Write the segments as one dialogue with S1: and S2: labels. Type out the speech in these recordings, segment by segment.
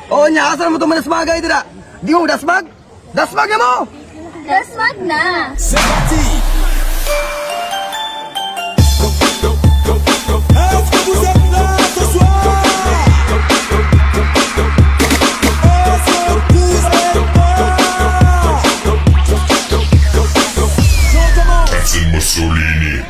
S1: O nya asa mo to manasmag ay dira. Di mo dasmag? Dasmag mo.
S2: Dasmag na.
S3: C'est parti. Est-ce que vous êtes là ce soir?
S4: Mussolini.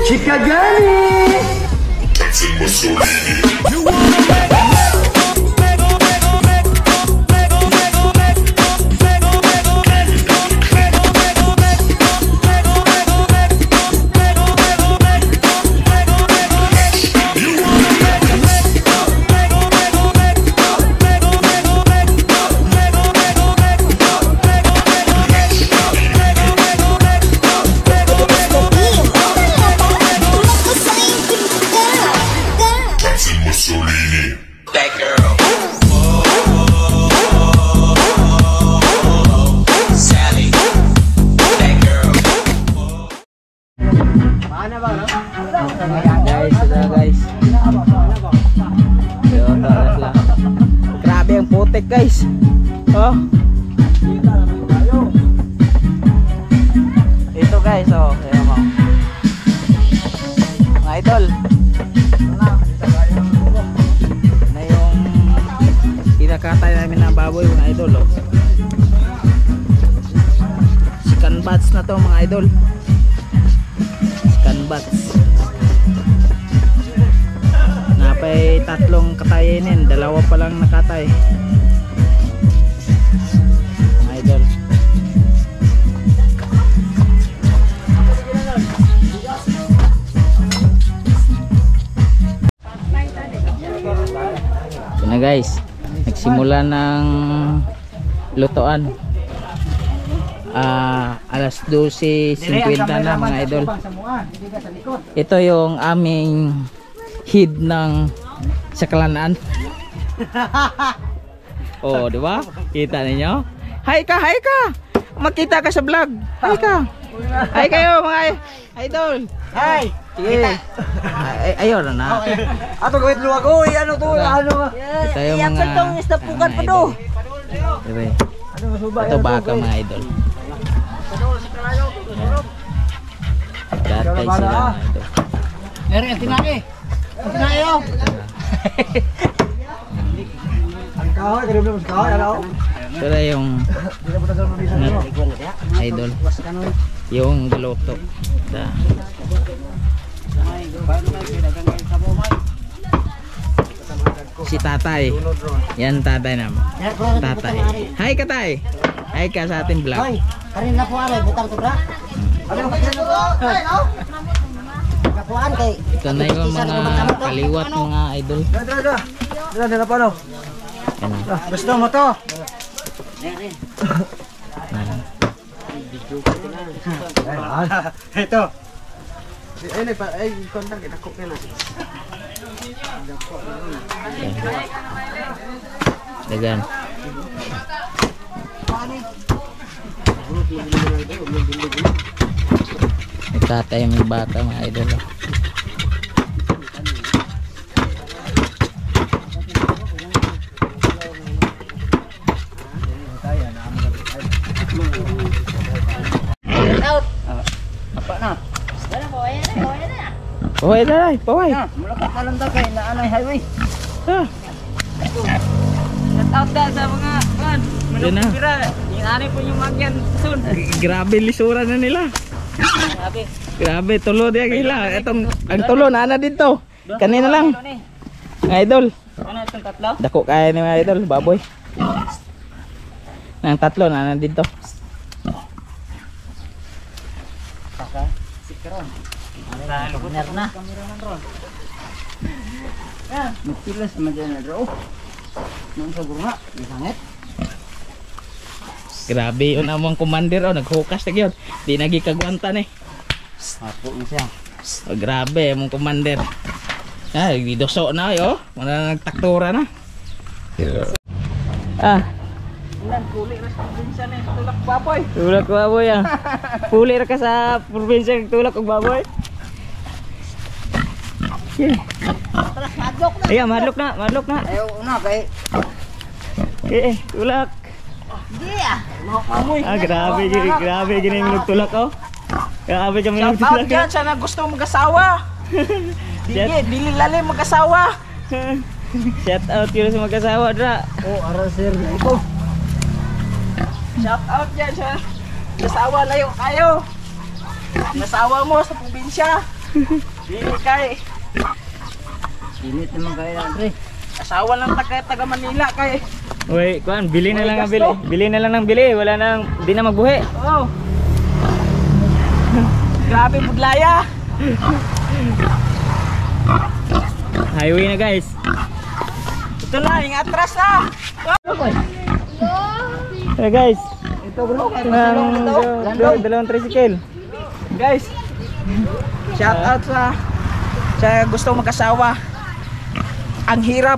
S1: Chicagani!
S4: That's in Mussolini.
S3: You wanna make
S4: Mussolini.
S5: That girl. Sally. That girl.
S6: Guys. Grabe ang putik guys. Oh. Ito guys, oh. Ayan mo. Mga idol. Kinakatay namin ng baboy mga idol, oh. Chicken bats na to mga idol. Chicken bats. Napay tatlong katayin, dalawa pa lang nakatay mga idol. Yun na guys, nagsimula ng lutoan. Alas 12:50 na mga idol. Ito yung aming head ng saklanaan. Oh, di ba? Kita ninyo? Hi ka, hi ka. Makita ka sa vlog. Hi ka. Hi kayo mga idol.
S1: Hi!
S6: Sige. Ayun na.
S1: Ato gawit luwag. Uy, ano to? Ano?
S6: Ito yung mga
S1: istapukan pa do.
S6: Ito baka mga idol. Datay sila mga idol.
S1: Neri, ang tinaki. Ang tinaki oh. Ang kahoy, karibla mo sa kahoy, ano?
S6: Ito na yung idol. Yung galoto. Si tatay. Yan tatay naman. Tatay. Hi ka tay. Hi ka sa ating vlog.
S1: Hoy, kanina po ano, butang to bra. Ano ba yan? Hoy, no? Kapuan kay.
S6: Ito na yung mga kaliwat mga idol.
S1: Dala pa no.
S6: Yan na.
S1: Gusto mo to? Ito. Ay, kontak kita ko kailan.
S6: Dagan. Nagtatay may baka mga idol.
S1: Apa na?
S6: Paway na, paway.
S1: Mulakat na lang daw kay naanay highway.
S6: Shout out na sa mga kan. Manupira. Yung anay po yung magyan soon. Grabe lisura na nila. Grabe tulo dia gila. Etong ang tulo na dito. Kanina lang. Mga idol.
S1: Ano itong tatlo?
S6: Dako kaya ni mga idol, baboy. Nang tatlo na dito.
S1: Bener na. Yan, magpilas naman dyan na bro. Nung sa gurma, isangit.
S6: Grabe yun among commander oh, naghukas na yun. Di nagikagwantan eh.
S1: Hapo na siya.
S6: Oh, grabe among commander. Ay, didoso na yo. Wala nagtaktura na. Ah. Ulan, puli ra sa probinsya na tulak baboy. Tulak baboy ah. Puli ra ka sa probinsya tulak og baboy. Ayan, madlok na.
S1: Ayaw una kay.
S6: Tulak.
S1: Yeah.
S6: Grabe gini yung tulak oh. Grabe kami ng tulak. Shout out sana gusto mag-asawa. Dili lalim mag-asawa. Shout out yun sa mag-asawa dra.
S1: Oh, ara sir ito.
S6: Shout out yan sa asawa layo kayo. Nasawa mo sa probinsya. Dili kay.
S1: Init naman kayo Andre.
S6: Asawa lang taga Manila kay. Uy, kuan, bili na lang ang bili. Bili na lang ng bili, wala nang di na magbuhi. Oo. Grabe budlaya. Highway na guys. Ito na, yung atras na. Hey guys.
S1: Ito bro,
S6: Dalawang tricycle. Guys. Shout out sa gusto mag-asawa. Ang hirap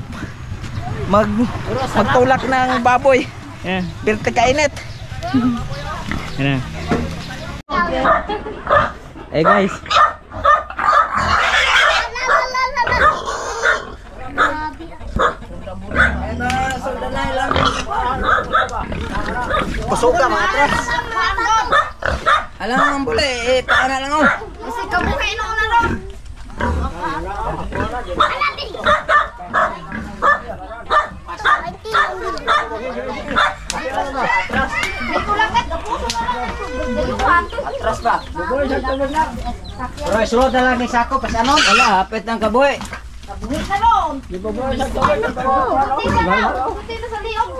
S6: magtulak ng baboy. Yeah. Birte kainit. Yan. Eh guys.
S1: Kusog ka mga atras. Alam ang bule, paana lang oh.
S2: Kasi kabuhay na una ron.
S1: Atras ba? Pero isulod na lang ni Sako, pasanon. Wala, hapit ng kabuhi.
S2: Kabuhay na ron. Buti na sa liyong.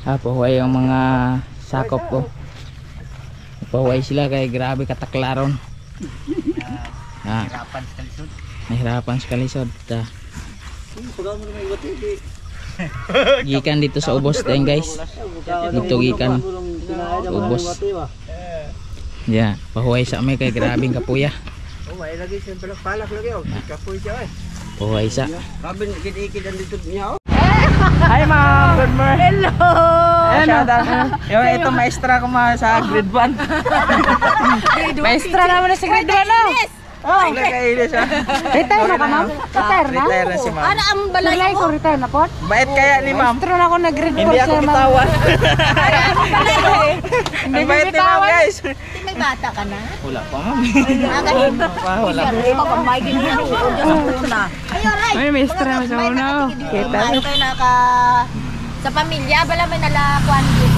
S6: Pahuway ang mga sakop ko. Pahuway sila kay grabe kataklaron. Nahirapan sa kalisod. Gikan dito sa ubos tayo guys. Dito gikan ubos. Yeah, pahuway sa amin kay grabing kapuya.
S1: May lagi siya palak lagi oh. Kapoy siya eh.
S6: Pahuway sa.
S1: Kabin ikid-ikid ang dito niya oh.
S6: Hi ma'am, good morning.
S2: Hello.
S6: Shout out. Ito maestra ko sa grade 1.
S2: Maestra naman na sa grade 1 no?
S6: Oh, kailis ah.
S2: Retire na ka ma'am? Retire na?
S6: Retire na si ma'am.
S2: Ano ang balay ko? Retire na po?
S6: Bait kaya ni ma'am.
S2: Maestro na ako na grade 4
S6: Hindi ako bitawan. Hindi bait ni ma'am guys.
S2: May bata ka na?
S6: Wala pa ma'am.
S2: Wala pa.
S6: May maestra na sa una. Kita.
S2: Kita na ka sa pamilya bala may nalakuan dito.